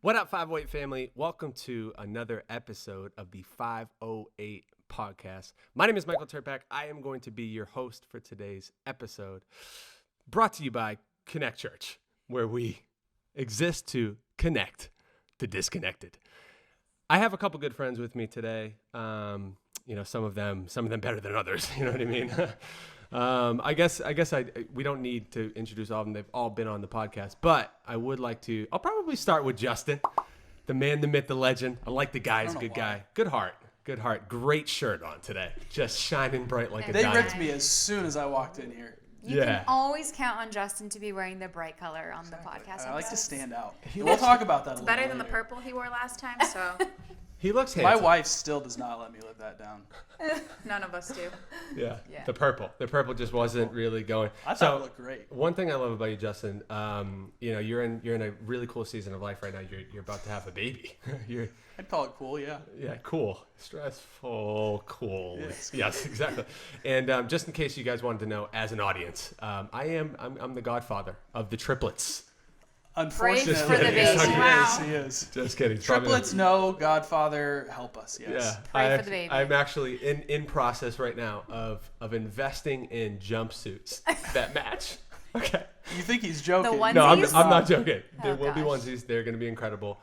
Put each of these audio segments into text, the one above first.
What up, 508 family? Welcome to another episode of the 508 podcast. My name is Michael Turpak. I am going to be your host for today's episode, brought to you by Connect Church, where we exist to connect the disconnected. I have a couple good friends with me today. Some of them better than others. You know what I mean? I guess we don't need to introduce all of them. They've all been on the podcast, but I would like to. I'll probably start with Justin, the man, the myth, the legend. I like the guy. He's a good guy. Good heart. Great shirt on today. Just shining bright like a diamond. They ripped me as soon as I walked in here. You can always count on Justin to be wearing the bright color on the podcast. I like to stand out. We'll talk about that a little bit. Better than the purple he wore last time, so. He looks handsome. My wife still does not let me live that down. None of us do. Yeah. The purple just wasn't really going. I thought it looked great. One thing I love about you, Justin, you're in a really cool season of life right now. You're about to have a baby. I'd call it cool, yeah. Yeah, cool. Stressful, cool. Yes, yes, exactly. And just in case you guys wanted to know, as an audience, I'm the godfather of the triplets. Unfortunately, for the baby. He is. Just kidding. Triplets, no. Godfather, help us. Yes. Yeah, Pray for the baby. I'm actually in process right now of investing in jumpsuits that match. Okay. You think he's joking? The onesies? No, I'm not joking. There Oh, will be gosh. onesies. They're going to be incredible.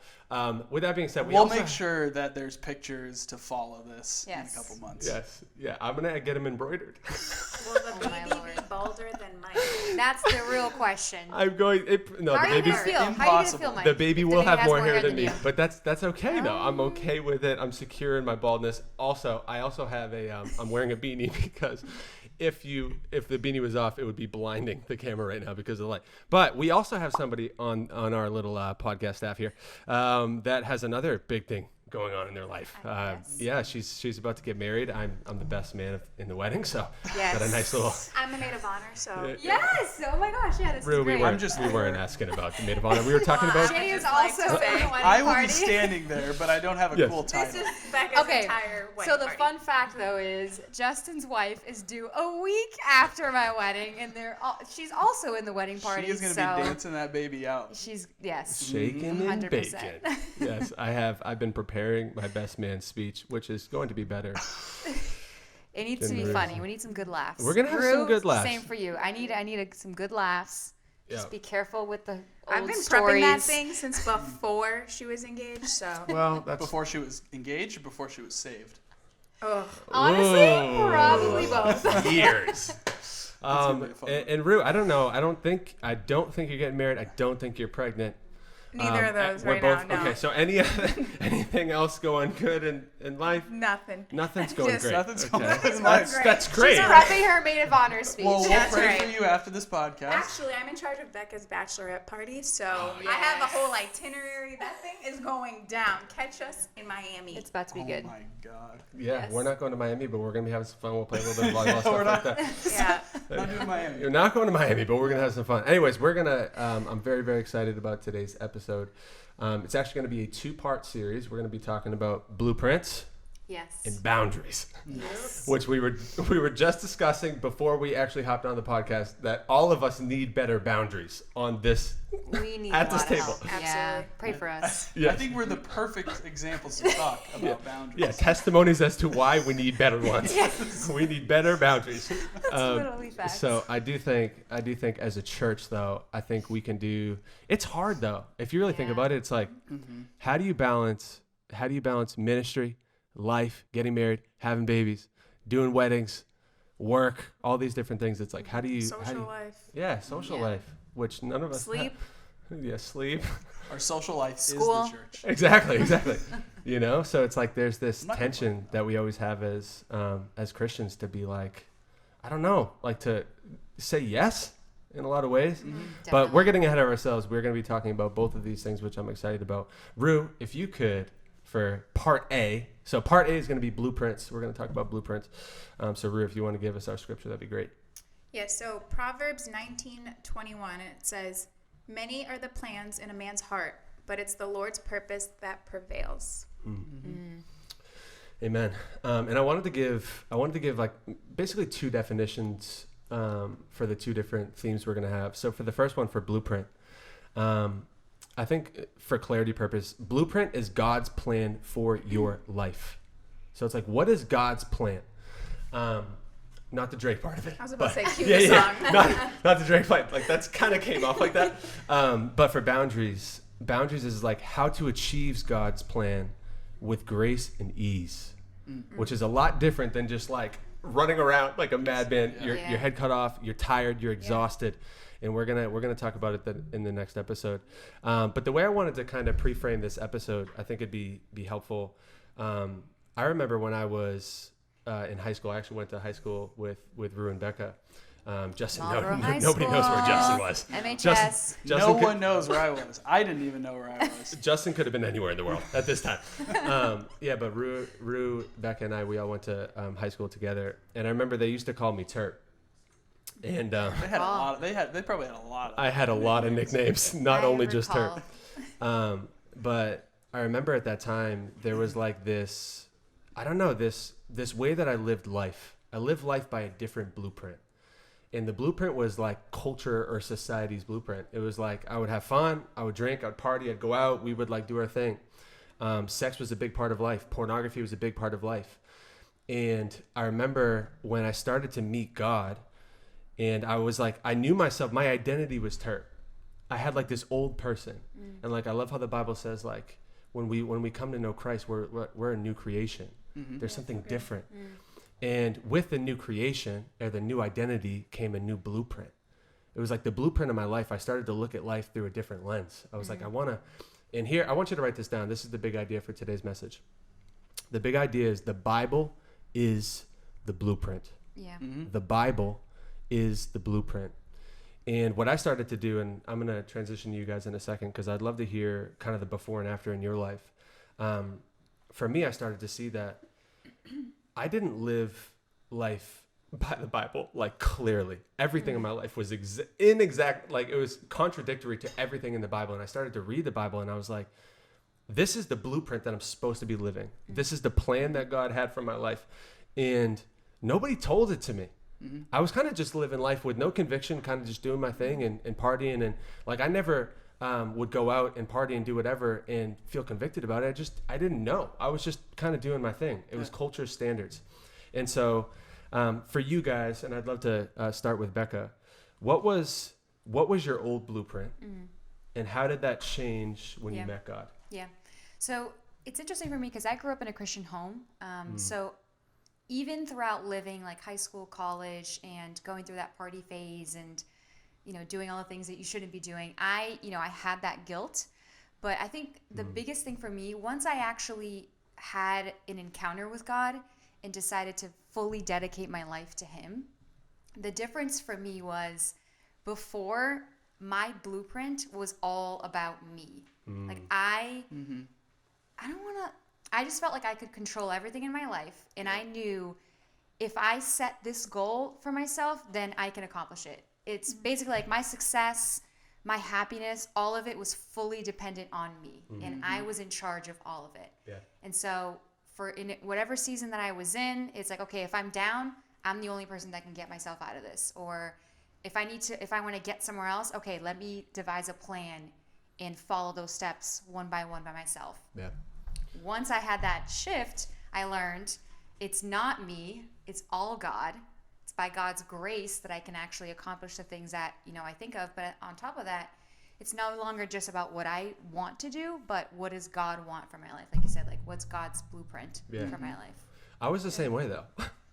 With that being said, We'll make sure that there's pictures to follow this in a couple months. Yes. Yeah, I'm going to get them embroidered. Will the baby be bolder than mine? That's the real question. I'm going. No, How the are you baby. gonna feel? How are you gonna feel, Mike? The baby if will have has more hair than me, you? but that's okay though. I'm okay with it. I'm secure in my baldness. Also, I also have I'm wearing a beanie because if the beanie was off, it would be blinding the camera right now because of the light. But we also have somebody on our little podcast staff here that has another big thing going on in their life. Yeah, she's about to get married. I'm the best man in the wedding, so got a nice little. I'm the maid of honor, so. Yes! Oh my gosh, yeah, this is We great. weren't asking about the maid of honor. We were talking about. Jay is Like also to at say, the wedding I will party. be standing there, but I don't have a cool This title. is Becca's Okay, entire wedding so the party. fun fact though is Justin's wife is due a week after my wedding, and she's also in the wedding party. She is going to be dancing that baby out. She's yes, Shaking and 100%. bacon. Yes, I've been preparing my best man speech, which is going to be better. It needs to be funny. We need some good laughs. We're gonna have some good laughs. Same for you. I need some good laughs. Just be careful with the old I've been stories. prepping that thing since before she was engaged, so. Well, that's Before she was engaged or before she was saved? Ugh. Honestly, Whoa. probably both. years. gonna be fun. And Ruh, I don't know. I don't think you're getting married. I don't think you're pregnant. Neither of those we're right both, now, no. Okay, so anything else going good in life? Nothing. Nothing's going Just- great. Nothing's going Okay. good in life. That's great. She's prepping her maid of honor speech. Well, we'll That's pray for right. you after this podcast. Actually, I'm in charge of Becca's bachelorette party, so I have the whole itinerary. That thing is going down. Catch us in Miami. It's about to be good. Oh my God. Yeah, Yes. we're not going to Miami, but we're going to be having some fun. We'll play a little bit of volleyball we're stuff like not. that. Yeah. Not doing Miami. You're not going to Miami, but we're going to have some fun. Anyways, we're going to, I'm very, very excited about today's episode. It's actually going to be a 2-part series. We're going to be talking about blueprints Yes. and boundaries, Yes. which we were just discussing before we actually hopped on the podcast, that all of us need better boundaries on this. We need At a this lot of table. help. Yeah. Absolutely. Pray for us. Yes. I think we're the perfect examples to talk about boundaries. Yeah, testimonies as to why we need better ones. Yes. We need better boundaries. Literally facts. So I do think as a church though, I think we can do. It's hard though. If you really think Yeah. about it, it's like, how do you balance ministry, life, getting married, having babies, doing weddings, work, all these different things. It's like, how do you Social life. Yeah, social Yeah. life, which none of us Sleep. Yeah, sleep. Our social life School. is the church. Exactly. You know, so it's like there's this I'm not tension that we always have as Christians to be like, I don't know, like to say yes in a lot of ways. But we're getting ahead of ourselves. We're going to be talking about both of these things, which I'm excited about. Ruh, if you could, for part A. So part A is going to be blueprints. We're going to talk about blueprints. So Ruh, if you want to give us our scripture, that'd be great. Yeah, so Proverbs 19:21, it says, "Many are the plans in a man's heart, but it's the Lord's purpose that prevails." Amen. And I wanted to give like basically 2 definitions for the 2 different themes we're going to have. So for the first one, for blueprint, I think for clarity purpose, blueprint is God's plan for your life. So it's like, what is God's plan? Not the Drake part of it. I was about to say, cue the song. Not the Drake part. Like that's kind of came off like that. But for boundaries is like how to achieve God's plan with grace and ease, which is a lot different than just like running around like a madman. Your head cut off. You're tired. You're exhausted. And we're gonna talk about it in the next episode. But the way I wanted to kind of pre-frame this episode, I think it'd be helpful. I remember when I was in high school. I actually went to high school with Ruh and Beca. Justin, nobody knows where Justin was. MHS. Justin no one knows where I was. I didn't even know where I was. Justin could have been anywhere in the world at this time. But Ruh, Beca, and we all went to high school together. And I remember they used to call me Terp. And they had a lot. They probably had a lot. I had a lot of nicknames, not only just Terp. But I remember at that time there was like this, I don't know, this way that I lived life. I lived life by a different blueprint. And the blueprint was like culture or society's blueprint. It was like I would have fun, I would drink, I'd party, I'd go out, we would like do our thing. Sex was a big part of life. Pornography was a big part of life. And I remember when I started to meet God, and I was like, I knew myself, my identity was Terp. I had like this old person. And like, I love how the Bible says like, when we come to know Christ, we're a new creation. There's something different. And with the new creation or the new identity came a new blueprint. It was like the blueprint of my life. I started to look at life through a different lens. I was like, I want you to write this down. This is the big idea for today's message. The big idea is the Bible is the blueprint. Yeah. The Bible is the blueprint. And what I started to do, and I'm going to transition to you guys in a second because I'd love to hear kind of the before and after in your life. For me, I started to see that I didn't live life by the Bible, like clearly. Everything in my life was inexact, like it was contradictory to everything in the Bible. And I started to read the Bible and I was like, this is the blueprint that I'm supposed to be living. This is the plan that God had for my life. And nobody told it to me. I was kind of just living life with no conviction, kind of just doing my thing and partying. And like, I never would go out and party and do whatever and feel convicted about it. I didn't know. I was just kind of doing my thing. It was culture standards. And so for you guys, and I'd love to start with Beca, what was your old blueprint and how did that change when you met God? Yeah. So it's interesting for me because I grew up in a Christian home. So even throughout living like high school, college, and going through that party phase and, doing all the things that you shouldn't be doing, I had that guilt. But I think the biggest thing for me, once I actually had an encounter with God and decided to fully dedicate my life to Him, the difference for me was before my blueprint was all about me. Like I just felt like I could control everything in my life. And I knew if I set this goal for myself, then I can accomplish it. It's basically like my success, my happiness, all of it was fully dependent on me. And I was in charge of all of it. Yeah. And so in whatever season that I was in, it's like, okay, if I'm down, I'm the only person that can get myself out of this. Or if I want to get somewhere else, okay, let me devise a plan and follow those steps one by one by myself. Yeah. Once I had that shift, I learned it's not me, it's all God. It's by God's grace that I can actually accomplish the things that, I think of. But on top of that, it's no longer just about what I want to do, but what does God want for my life? Like you said, like what's God's blueprint for my life? I was the same way though.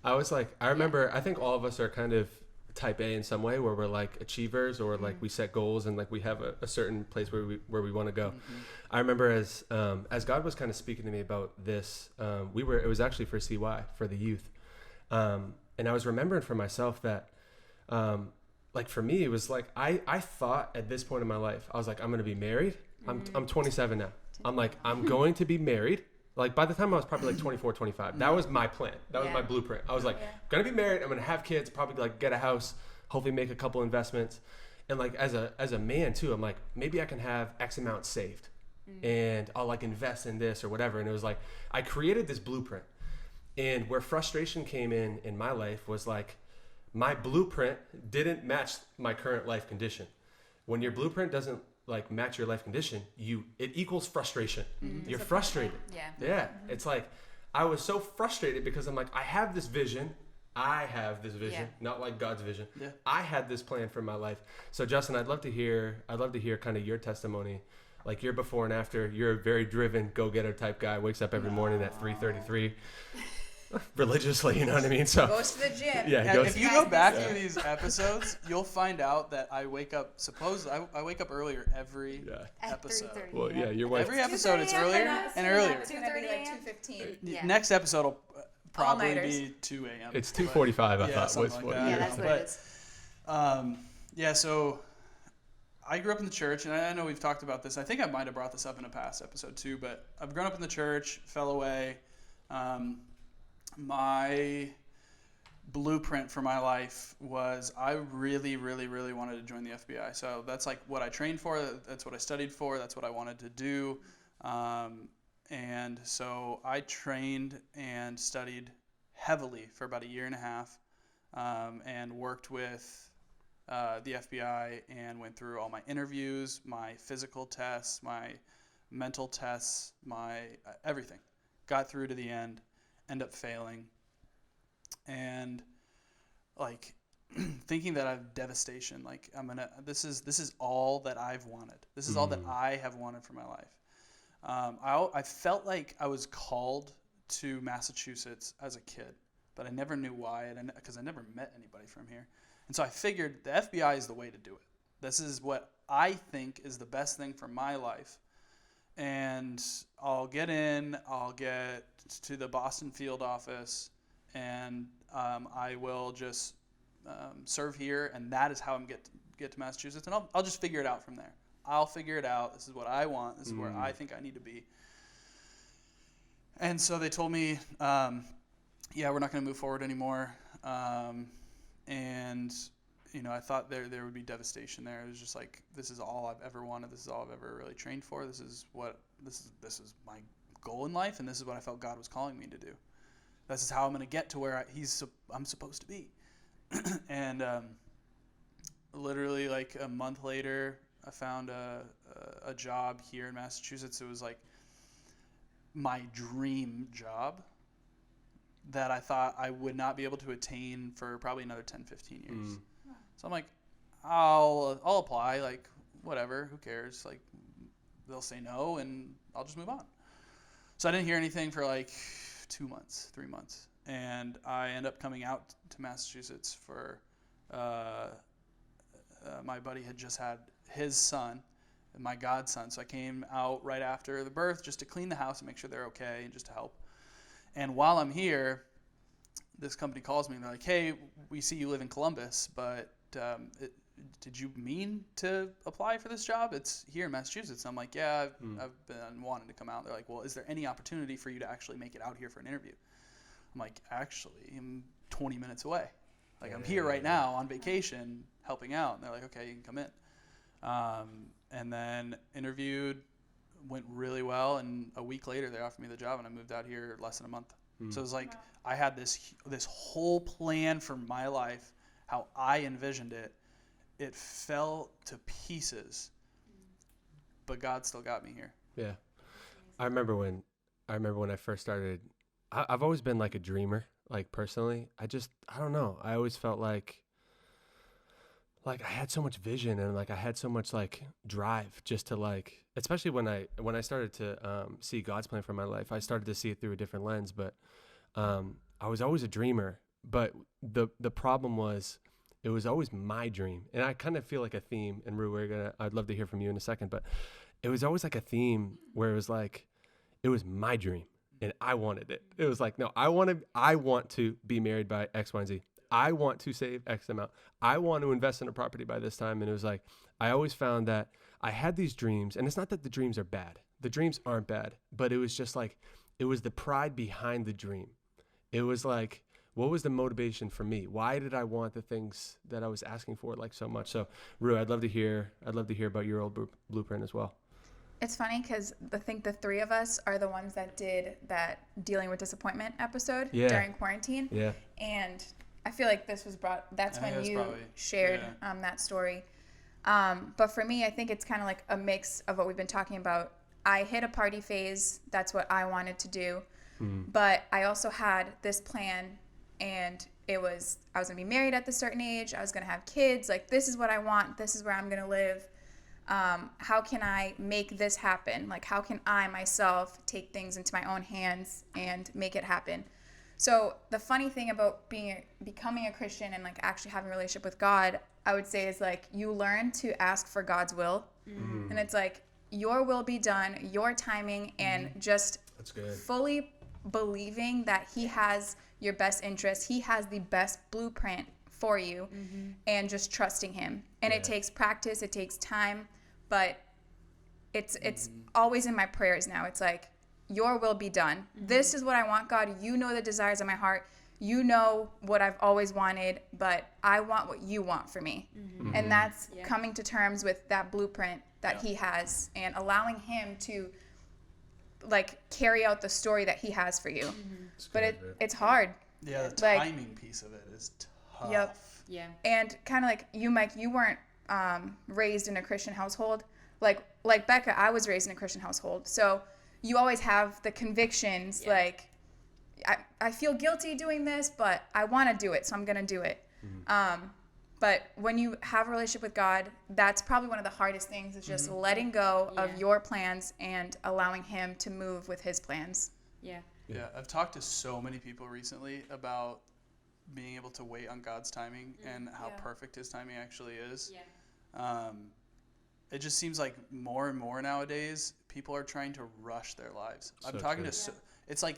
I was like, I remember, I think all of us are kind of type A in some way where we're like achievers or like we set goals and like we have a certain place where we want to go. I remember as God was kind of speaking to me about this, it was actually for CY, for the youth. And I was remembering for myself that, like for me, it was like, I thought at this point in my life, I was like, I'm going to be married. I'm 27 now. I'm like, I'm going to be married. Like by the time I was probably like 24, 25, that was my plan. That was my blueprint. I was like, going to be married. I'm going to have kids, probably like get a house, hopefully make a couple investments. And like as a man too, I'm like, maybe I can have X amount saved and I'll like invest in this or whatever. And it was like, I created this blueprint. And where frustration came in my life was like, my blueprint didn't match my current life condition. When your blueprint doesn't like match your life condition, it equals frustration. Mm-hmm. You're frustrated. Yeah. It's like I was so frustrated because I'm like, I have this vision. Not like God's vision. Yeah. I had this plan for my life. So Justin, I'd love to hear kind of your testimony, like your before and after. You're a very driven, go-getter type guy. Wakes up every morning at 3:33. Religiously, you know what I mean? So goes to the gym. Yeah, if you go back through these episodes, you'll find out that I wake up. I wake up earlier every episode. At 3:30. Well, yeah, your wife. Every episode it's earlier and earlier. 2:30 like 2:15. Yeah. Next episode will probably All-nighters. be 2 a.m. It's 2:45. I thought something was like what. that. Yeah, that's what it is. So I grew up in the church, and I know we've talked about this. I think I might have brought this up in a past episode too, but I've grown up in the church, fell away. My blueprint for my life was I really, really, really wanted to join the FBI. So that's like what I trained for. That's what I studied for. That's what I wanted to do. And so I trained and studied heavily for about 1.5 years and worked with the FBI and went through all my interviews, my physical tests, my mental tests, my everything. Got through to the end. End up failing, and like thinking that I have devastation. Like this is all that I've wanted. This is all that I have wanted for my life. I felt like I was called to Massachusetts as a kid, but I never knew why, because I never met anybody from here. And so I figured the FBI is the way to do it. This is what I think is the best thing for my life. And I'll get to the Boston field office, and I will just serve here, and that is how I'm get to Massachusetts, and I'll just figure it out from there. I'll figure it out. This is what I want. This is where I think I need to be. And so they told me, we're not going to move forward anymore. And I thought there would be devastation there. It was just like, this is all I've ever wanted. This is all I've ever really trained for. This is my goal in life, and this is what I felt God was calling me to do. This is how I'm going to get to where I'm supposed to be. And literally like a month later, I found a job here in Massachusetts. It was like my dream job that I thought I would not be able to attain for probably another 10, 15 years. So I'm like, I'll apply, like, whatever, who cares? Like, they'll say no, and I'll just move on. So I didn't hear anything for like 2 months, 3 months. And I ended up coming out to Massachusetts for, my buddy had just had his son, my godson. So I came out right after the birth just to clean the house and make sure they're okay and just to help. And while I'm here, this company calls me and they're like, hey, we see you live in Columbus, but did you mean to apply for this job? It's here in Massachusetts. And I'm like, yeah, I've been wanting to come out. They're like, well, is there any opportunity for you to actually make it out here for an interview? I'm like, actually, I'm 20 minutes away. Like, I'm here right now on vacation helping out. And they're like, okay, you can come in. And then interviewed, went really well. And a week later, they offered me the job, and I moved out here less than a month. So it was like I had this whole plan for my life, how I envisioned it. It fell to pieces, but God still got me here. Yeah, I remember when I first started. I've always been like a dreamer, like personally. I don't know. I always felt like I had so much vision and like I had so much like drive just to like, especially when I started to see God's plan for my life. I started to see it through a different lens, but I was always a dreamer. But the problem was, it was always my dream. And I kind of feel like a theme, and Ruh, I'd love to hear from you in a second, but it was always like a theme where it was like, it was my dream and I wanted it. It was like, no, I want to be married by X, Y, and Z. I want to save X amount. I want to invest in a property by this time. And it was like, I always found that I had these dreams, and it's not that the dreams are bad. The dreams aren't bad, but it was just like, it was the pride behind the dream. It was like, what was the motivation for me? Why did I want the things that I was asking for like so much? So, Ruh, I'd love to hear about your old blueprint as well. It's funny because I think the three of us are the ones that did that dealing with disappointment episode during quarantine. Yeah. And I feel like this was that's when you shared that story. But for me, I think it's kind of like a mix of what we've been talking about. I hit a party phase. That's what I wanted to do. But I also had this plan, and I was going to be married at a certain age. I was going to have kids. Like, this is what I want. This is where I'm going to live. How can I make this happen? Like, how can I myself take things into my own hands and make it happen? So the funny thing about becoming a Christian and like actually having a relationship with God, I would say, is like you learn to ask for God's will. And it's like, your will be done, your timing, and just That's good. fully believing that he has your best interest. He has the best blueprint for you, and just trusting him. And it takes practice, it takes time, but it's always in my prayers now. It's like, your will be done. This is what I want, God. You know the desires of my heart. You know what I've always wanted, but I want what you want for me. And that's coming to terms with that blueprint that he has, and allowing him to like carry out the story that he has for you. But it's hard. Yeah, the Like, timing piece of it is tough. Yep. Yeah. And kind of like you, Mike, you weren't raised in a Christian household. Like Becca, I was raised in a Christian household. So you always have the convictions, like, I feel guilty doing this, but I want to do it, so I'm going to do it. But when you have a relationship with God, that's probably one of the hardest things, is just letting go of your plans and allowing him to move with his plans. Yeah. Yeah, I've talked to so many people recently about being able to wait on God's timing and how perfect his timing actually is. Yeah. It just seems like more and more nowadays, people are trying to rush their lives. So I'm talking true. it's like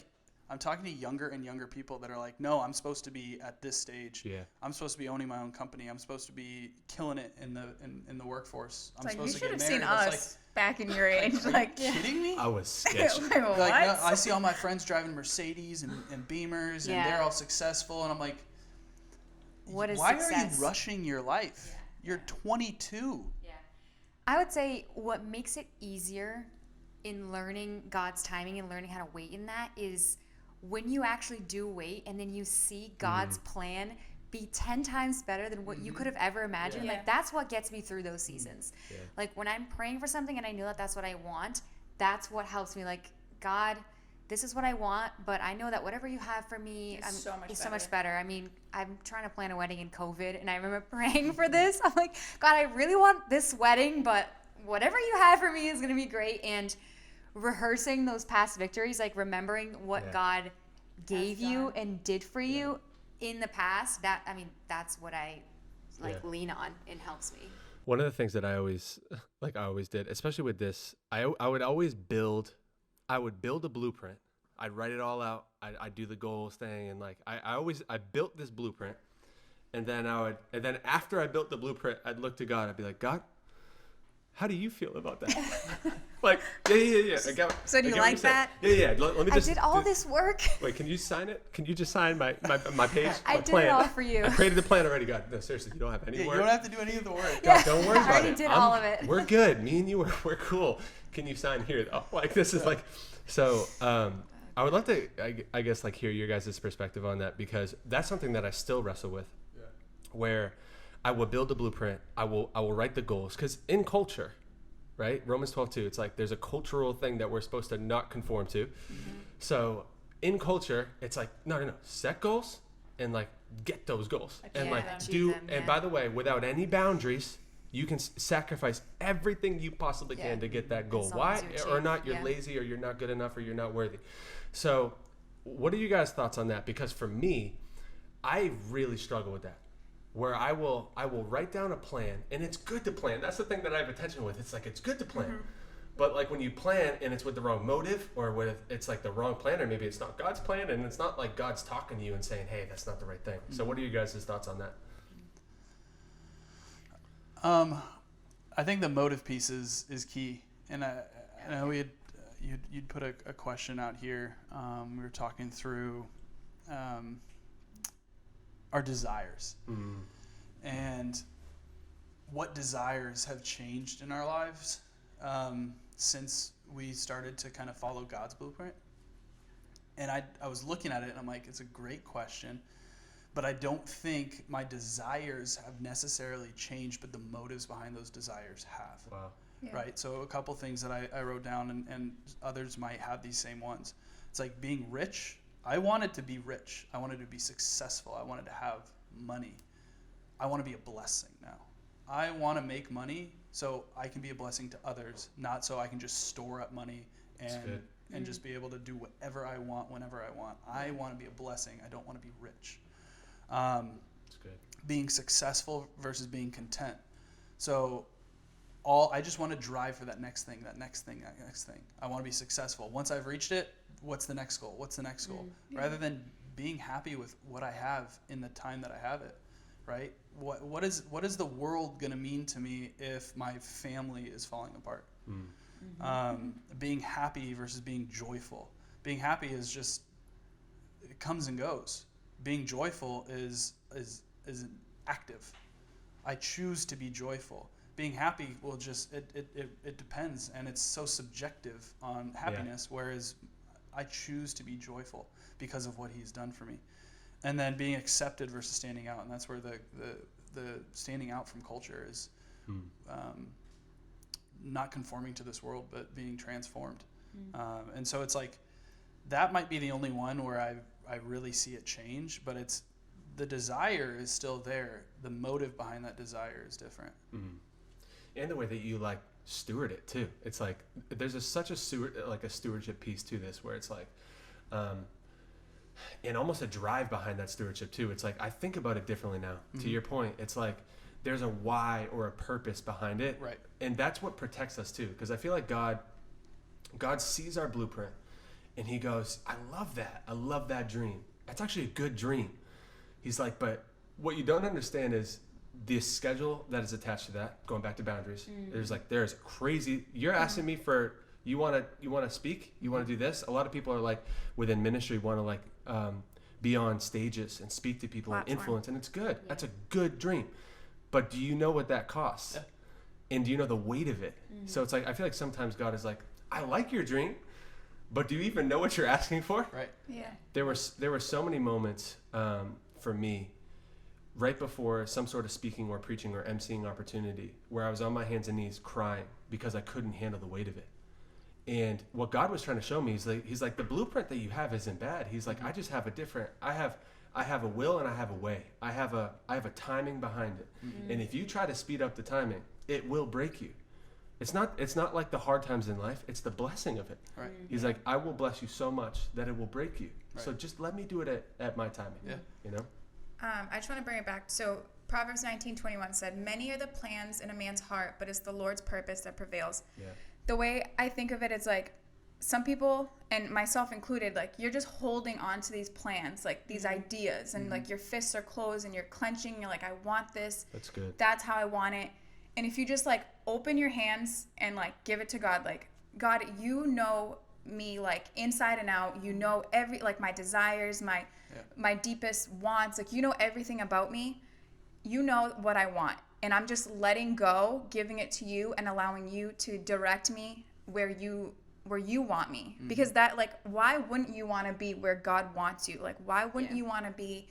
I'm talking to younger and younger people that are like, no, I'm supposed to be at this stage. Yeah. I'm supposed to be owning my own company. I'm supposed to be killing it in the workforce. I'm It's like, you supposed to should get have seen married. It's us back in your age. like, Like, are you kidding me? I was sketchy. like, what? Like, no, I see all my friends driving Mercedes and Beamers, and Yeah. they're all successful, and I'm like, What is why are success? you rushing your life? You're 22. Yeah. I would say what makes it easier in learning God's timing and learning how to wait in that is when you actually do wait and then you see God's plan be 10 times better than what you could have ever imagined. Yeah. Like, that's what gets me through those seasons. Yeah. Like, when I'm praying for something and I know that that's what I want, that's what helps me. Like, God, this is what I want, but I know that whatever you have for me It's so much is so much better. better. I mean, I'm trying to plan a wedding in COVID, and I remember praying for this. I'm like, God, I really want this wedding, but whatever you have for me is going to be great. And rehearsing those past victories, like remembering what God gave you and did for you in the past, that's what I lean on and helps me. One of the things that I always did, especially with this, I would always build a blueprint. I'd write it all out. I'd do the goals thing, and like I built this blueprint, and then after I built the blueprint, I'd look to God. I'd be like, God, how do you feel about that? Like, yeah. So do you I get what like you're saying. that? Yeah. Let me I just. did all this work. Wait, can you sign it? Can you just sign my page? I my did plan? it all for you. I created the plan already. God, no, seriously, you don't have any Yeah, you work. don't have to do any of the work. Don't worry I about already it. did all of it. We're good. Me and you, we're cool. Can you sign here though? Like, this is like, so. I would love to, I guess, like hear your guys' perspective on that, because that's something that I still wrestle with. Yeah. Where I will build a blueprint. I will write the goals, because in culture, right? Romans 12:2. It's like there's a cultural thing that we're supposed to not conform to. So in culture, it's like no. Set goals and like get those goals and like achieve do. them, And by the way, without any boundaries, you can sacrifice everything you possibly can to get that goal. As long Why as you or achieve, not? You're lazy, or you're not good enough, or you're not worthy. So, what are you guys' thoughts on that? Because for me, I really struggle with that. Where I will write down a plan, and it's good to plan. That's the thing that I have attention with. It's like it's good to plan, but like when you plan and it's with the wrong motive, or with it's like the wrong plan, or maybe it's not God's plan, and it's not like God's talking to you and saying, "Hey, that's not the right thing." So, what are you guys' thoughts on that? I think the motive piece is key, and I know you'd put a question out here. We were talking through our desires and what desires have changed in our lives since we started to kind of follow God's blueprint. And I was looking at it and I'm like, it's a great question, but I don't think my desires have necessarily changed, but the motives behind those desires have. Wow. Yeah. Right? So a couple things that I wrote down, and others might have these same ones. It's like being rich. I wanted to be rich. I wanted to be successful. I wanted to have money. I want to be a blessing now. I want to make money so I can be a blessing to others, not so I can just store up money and just be able to do whatever I want whenever I want. I want to be a blessing. I don't want to be rich. That's good. Being successful versus being content. So I just want to drive for that next thing. I want to be successful. Once I've reached it, what's the next goal? Rather than being happy with what I have in the time that I have it, right? What is the world going to mean to me if my family is falling apart? Being happy versus being joyful. Being happy is just, it comes and goes. Being joyful is active. I choose to be joyful. Being happy will just, it depends, and it's so subjective on happiness, whereas I choose to be joyful because of what he's done for me. And then being accepted versus standing out, and that's where the standing out from culture is not conforming to this world, but being transformed. And so it's like, that might be the only one where I really see it change, but it's, the desire is still there. The motive behind that desire is different. And the way that you like steward it too. It's like there's such a stewardship piece to this, where it's like, and almost a drive behind that stewardship too. It's like I think about it differently now. To your point, it's like there's a why or a purpose behind it, Right. And that's what protects us too. Because I feel like God sees our blueprint, and He goes, "I love that. I love that dream. That's actually a good dream." He's like, but what you don't understand is the schedule that is attached to that. Going back to boundaries, there's crazy. You're asking me for you want to speak, you want to do this. A lot of people are like within ministry want to like be on stages and speak to people and influence, and it's good. That's a good dream, but do you know what that costs? Yeah. And do you know the weight of it? So it's like I feel like sometimes God is like, I like your dream, but do you even know what you're asking for? Right. Yeah. There were so many moments for me right before some sort of speaking or preaching or emceeing opportunity where I was on my hands and knees crying because I couldn't handle the weight of it. And what God was trying to show me is like, he's like, the blueprint that you have isn't bad. He's like, I just have I have a will and I have a way. I have a timing behind it. And if you try to speed up the timing, it will break you. It's not like the hard times in life. It's the blessing of it. Right. He's like, I will bless you so much that it will break you. Right. So just let me do it at my timing. Yeah. You know? I just want to bring it back. So Proverbs 19:21 said, "Many are the plans in a man's heart, but it's the Lord's purpose that prevails." Yeah. The way I think of it is like, some people, and myself included, like you're just holding on to these plans, like these ideas, and like your fists are closed and you're clenching. You're like, I want this. That's good. That's how I want it. And if you just like open your hands and like give it to God, like, God, you know me like inside and out. You know every, like my desires, my deepest wants, like you know everything about me. You know what I want, and I'm just letting go, giving it to you, and allowing you to direct me where you want me. Because that, like, why wouldn't you want to be where God wants you? Like, why wouldn't you want to be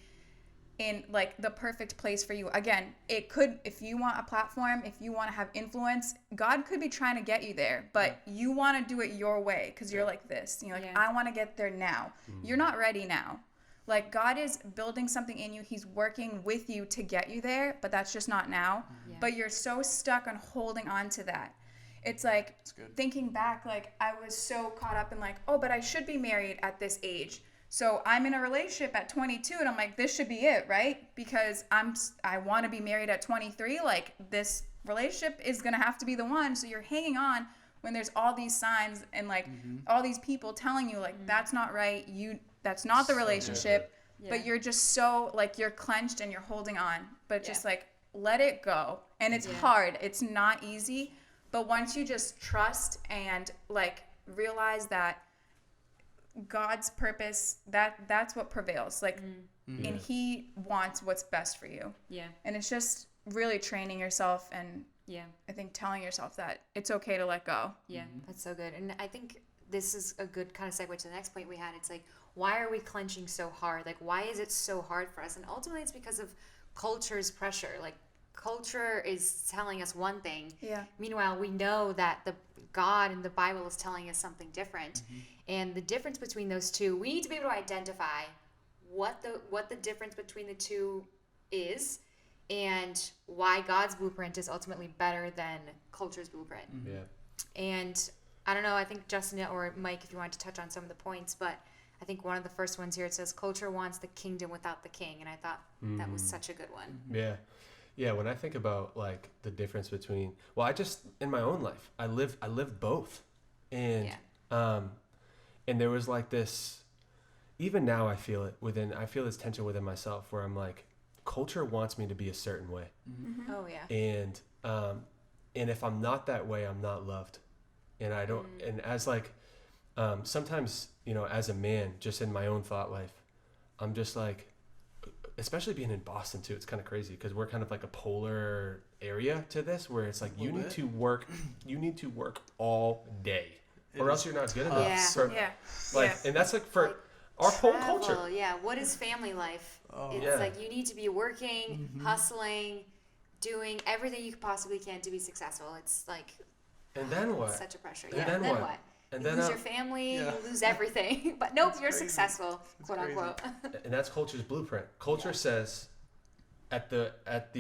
in like the perfect place for you? Again, it could, if you want a platform, if you want to have influence, God could be trying to get you there, but you want to do it your way because you're like this. You're like, I want to get there now. You're not ready now. Like, God is building something in you. He's working with you to get you there, but that's just not now. But you're so stuck on holding on to that. It's like thinking back, like I was so caught up in like, oh, but I should be married at this age. So I'm in a relationship at 22 and I'm like, this should be it, right? Because I want to be married at 23. Like, this relationship is going to have to be the one. So you're hanging on when there's all these signs and like all these people telling you like, that's not right. That's not the relationship, but you're just so like, you're clenched and you're holding on, but just like, let it go. And it's hard. It's not easy. But once you just trust and like realize that God's purpose, that's what prevails. Like, and He wants what's best for you. Yeah. And it's just really training yourself and I think telling yourself that it's okay to let go. Yeah, that's so good. And I think this is a good kind of segue to the next point we had. It's like, why are we clenching so hard? Like, why is it so hard for us? And ultimately, it's because of culture's pressure. Like, culture is telling us one thing. Yeah. Meanwhile, we know that the God in the Bible is telling us something different. And the difference between those two, we need to be able to identify what the difference between the two is, and why God's blueprint is ultimately better than culture's blueprint. Yeah. And I don't know, I think Justin or Mike, if you wanted to touch on some of the points, but I think one of the first ones here, it says culture wants the kingdom without the king. And I thought that was such a good one. Yeah. Yeah. When I think about like the difference between, well, I just, in my own life, I lived both. And, and there was like this, even now I feel this tension within myself where I'm like, culture wants me to be a certain way. Oh yeah. And if I'm not that way, I'm not loved. And I don't, and as like, sometimes, you know, as a man, just in my own thought life, I'm just like, especially being in Boston too, it's kind of crazy because we're kind of like a polar area to this where it's like, you need to work all day or else you're not good enough. Yeah. For, Yeah. like, Yeah. and that's like for our whole culture. Yeah. What is family life? It's Yeah. like you need to be working, hustling, doing everything you possibly can to be successful. It's like, And then what? it's such a pressure. And Yeah. then Then what? what? And You then lose your family, Yeah. you lose everything. But nope, That's you're crazy. successful, quote crazy. unquote. and that's culture's blueprint. Culture says at the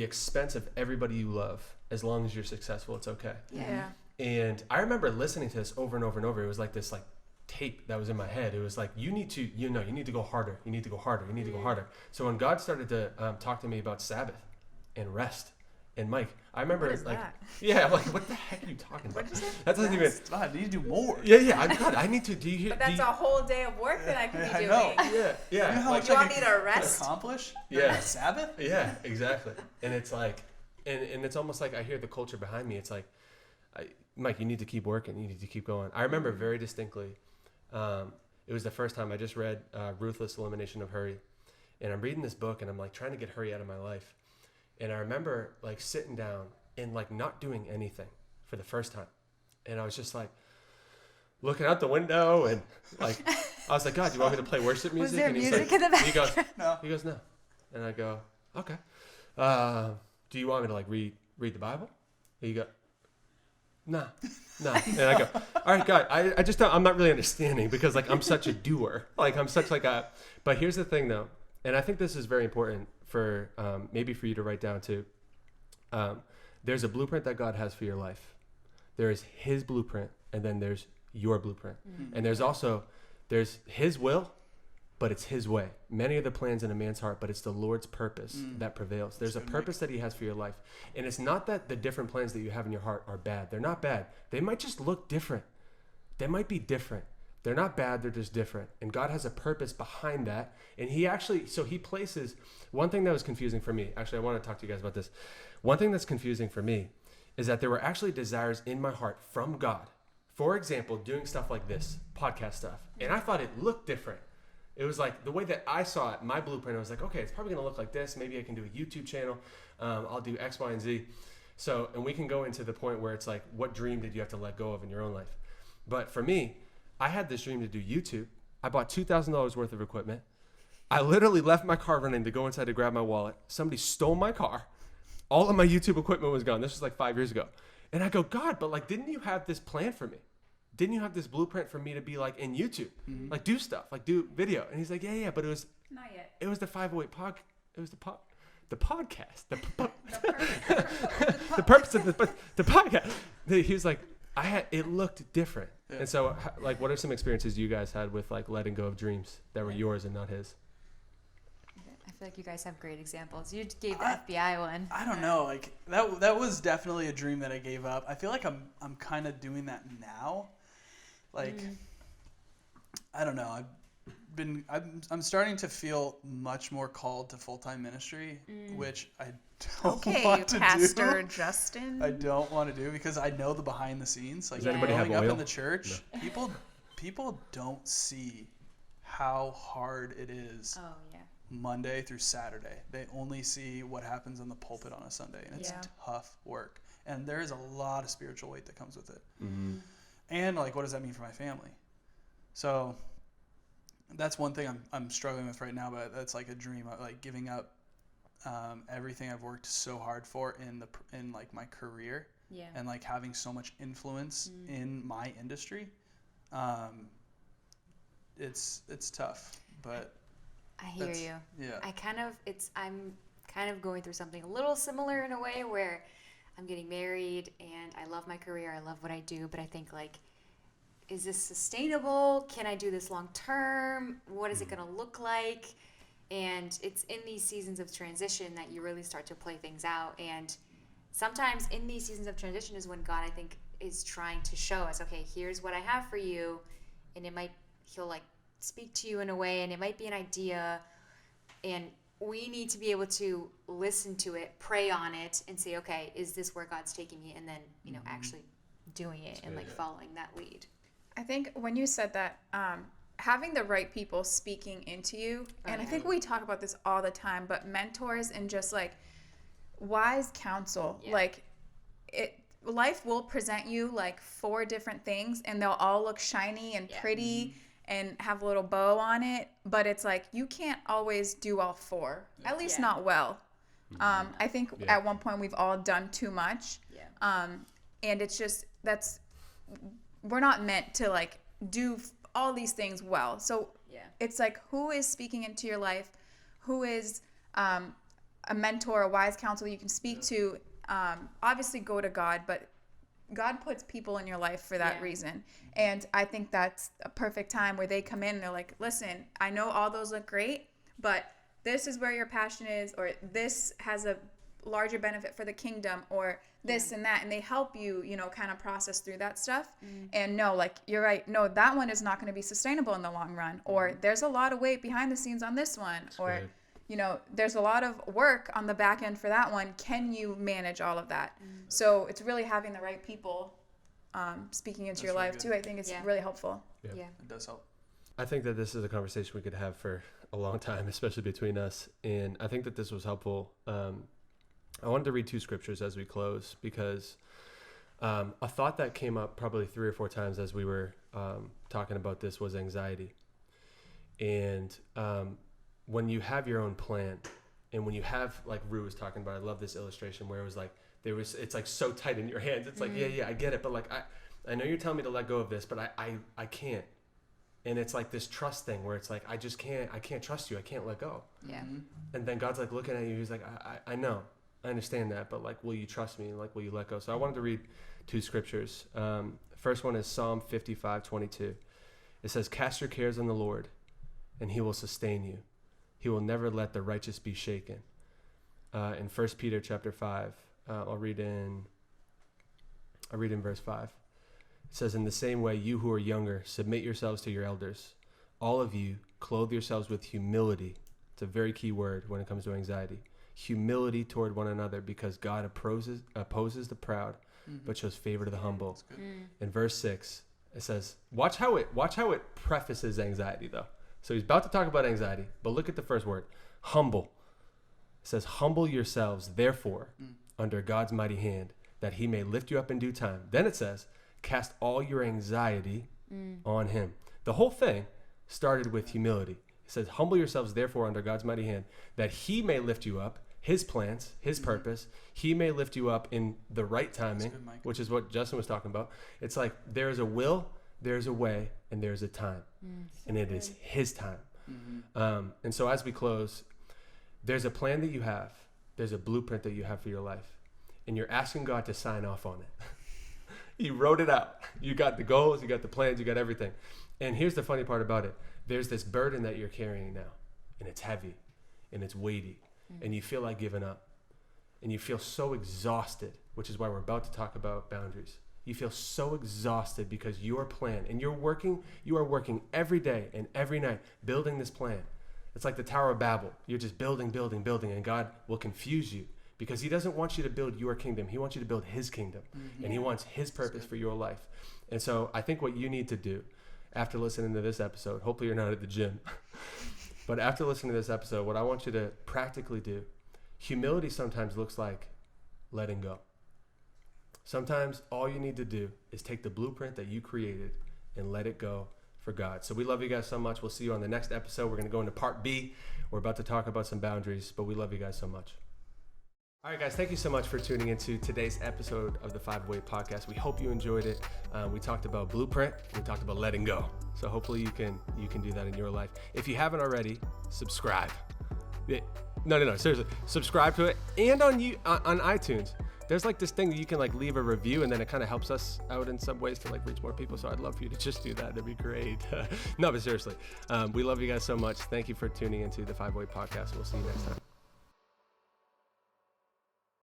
expense of everybody you love, as long as you're successful, it's okay. Yeah. And I remember listening to this over and over and over. It was like this like tape that was in my head. It was like, you need to go harder. You need to go harder. You need to go harder. So when God started to talk to me about Sabbath and rest, and Mike, I remember What is like, that? yeah, I'm like, what the heck are you talking about? What'd you say? That doesn't even. God, I need to do more. Yeah. I need to. Do you hear? But that's a whole day of work that I could be I doing. know. Yeah. You know how Like, much You I want could me to rest? accomplish? Yeah. On Sabbath? Yeah, exactly. And it's like, and it's almost like I hear the culture behind me. It's like, Mike, you need to keep working. You need to keep going. I remember very distinctly. It was the first time I just read Ruthless Elimination of Hurry, and I'm reading this book and I'm like trying to get hurry out of my life. And I remember like sitting down and like not doing anything for the first time, and I was just like looking out the window and like I was like, God, do you want me to play worship music? Was there and he's music like, in the he goes, No. He goes, no. And I go, okay. Do you want me to like read the Bible? And you go, nah. And I go, all right, God, I just don't, I'm not really understanding because like I'm such a doer. Like I'm such like a, but here's the thing though. And I think this is very important for maybe for you to write down too. There's a blueprint that God has for your life. There is his blueprint and then there's your blueprint. And there's his will, but it's his way. Many are the plans in a man's heart, but it's the Lord's purpose that prevails. There's a purpose that he has for your life. And it's not that the different plans that you have in your heart are bad. They're not bad. They might just look different. They might be different. They're not bad. They're just different. And God has a purpose behind that. And he places, one thing that was confusing for me, actually, I want to talk to you guys about this. One thing that's confusing for me is that there were actually desires in my heart from God. For example, doing stuff like this, podcast stuff. And I thought it looked different. It was like the way that I saw it, my blueprint, I was like, okay, it's probably going to look like this. Maybe I can do a YouTube channel. I'll do X, Y, and Z. So, and we can go into the point where it's like, what dream did you have to let go of in your own life? But for me, I had this dream to do YouTube. I bought $2,000 worth of equipment. I literally left my car running to go inside to grab my wallet. Somebody stole my car. All of my YouTube equipment was gone. This was like 5 years ago. And I go, God, but like, didn't you have this plan for me? Didn't you have this blueprint for me to be like in YouTube, like do stuff, like do video? And he's like, yeah, but it was Not yet. it was the 508 it was the podcast, the purpose of the podcast. He was like, it looked different. Yeah. And so, like, what are some experiences you guys had with like letting go of dreams that were yours and not his? I feel like you guys have great examples. You gave the FBI one. I don't know. Like that was definitely a dream that I gave up. I feel like I'm kind of doing that now. Like I don't know. I'm starting to feel much more called to full-time ministry, which I don't want to Pastor do. Justin. I don't want to do because I know the behind the scenes. Like Does anybody have growing up oil? in the church, people don't see how hard it is. Oh yeah. Monday through Saturday. They only see what happens in the pulpit on a Sunday, and it's tough work. And there is a lot of spiritual weight that comes with it. And like, what does that mean for my family? So that's one thing I'm struggling with right now, but that's like a dream, like giving up everything I've worked so hard for in like my career, Yeah. and like having so much influence in my industry. It's tough, but I hear you. Yeah. I'm kind of going through something a little similar in a way where I'm getting married and I love my career. I love what I do, but I think like, is this sustainable? Can I do this long term? What is it going to look like? And it's in these seasons of transition that you really start to play things out. And sometimes in these seasons of transition is when God, I think, is trying to show us, okay, here's what I have for you. And he'll like speak to you in a way, and it might be an idea. And we need to be able to listen to it, pray on it, and say, okay, is this where God's taking me? And then, actually doing it and like following that lead. I think when you said that, having the right people speaking into you, and I think we talk about this all the time, but mentors and just like wise counsel, like life will present you like 4 different things, and they'll all look shiny and pretty and have a little bow on it, but it's like you can't always do all 4, at least not well. I think at one point we've all done too much, and it's just we're not meant to like do all these things well. So it's like, who is speaking into your life? Who is a mentor, a wise counsel you can speak to? Obviously go to God, but God puts people in your life for that reason. And I think that's a perfect time where they come in and they're like, listen, I know all those look great, but this is where your passion is, or this has a larger benefit for the kingdom, or this and that, and they help you, kind of process through that stuff. And no, like, you're right, no, that one is not going to be sustainable in the long run, or there's a lot of weight behind the scenes on this one, That's or great. There's a lot of work on the back end for that one. Can you manage all of that? So it's really having the right people speaking into your really life good. too. I think it's really helpful. Yeah. It does help. I think that this is a conversation we could have for a long time, especially between us. And I think that this was helpful. I wanted to read 2 scriptures as we close, because a thought that came up probably 3 or 4 times as we were talking about this was anxiety. And when you have your own plan, and when you have, like Ruh was talking about, I love this illustration where it was like, it's like so tight in your hands. It's like, I get it. But like, I know you're telling me to let go of this, but I can't. And it's like this trust thing where it's like, I can't trust you. I can't let go. Yeah. And then God's like looking at you. He's like, I know, I understand that, but like, will you trust me? Like, will you let go? So I wanted to read 2 scriptures. First one is Psalm 55:22. It says, cast your cares on the Lord, and he will sustain you. He will never let the righteous be shaken. In 1 Peter chapter 5, I'll read in verse 5. It says, in the same way, you who are younger, submit yourselves to your elders. All of you, clothe yourselves with humility. It's a very key word when it comes to anxiety. Humility toward one another, because God opposes the proud, but shows favor to the humble. In verse 6, it says, watch how it prefaces anxiety, though. So he's about to talk about anxiety, but look at the first word, humble. It says, humble yourselves, therefore, under God's mighty hand, that he may lift you up in due time. Then it says, cast all your anxiety on him. The whole thing started with humility. It says, humble yourselves, therefore, under God's mighty hand, that he may lift you up, his plans, his purpose. He may lift you up in the right timing, good, Mike. which is what Justin was talking about. It's like, there is a will, there's a way, and there's a time. And it is his time. And so as we close, there's a plan that you have. There's a blueprint that you have for your life. And you're asking God to sign off on it. He wrote it out. You got the goals, you got the plans, you got everything. And here's the funny part about it. There's this burden that you're carrying now, and it's heavy, and it's weighty, and you feel like giving up, and you feel so exhausted, which is why we're about to talk about boundaries. You feel so exhausted because your plan, and you are working every day and every night building this plan. It's like the Tower of Babel. You're just building, and God will confuse you because he doesn't want you to build your kingdom. He wants you to build his kingdom, and he wants his purpose for your life. And so I think what you need to do after listening to this episode, hopefully you're not at the gym, but after listening to this episode, what I want you to practically do, humility sometimes looks like letting go. Sometimes all you need to do is take the blueprint that you created and let it go for God. So we love you guys so much. We'll see you on the next episode. We're going to go into part B. We're about to talk about some boundaries, but we love you guys so much. All right, guys, thank you so much for tuning into today's episode of the 508 podcast. We hope you enjoyed it. We talked about blueprint. We talked about letting go. So hopefully you can do that in your life. If you haven't already, subscribe. No, seriously. Subscribe to it. And on iTunes, there's like this thing that you can like leave a review, and then it kind of helps us out in some ways to like reach more people. So I'd love for you to just do that. That'd be great. No, but seriously, we love you guys so much. Thank you for tuning into the 508 podcast. We'll see you next time.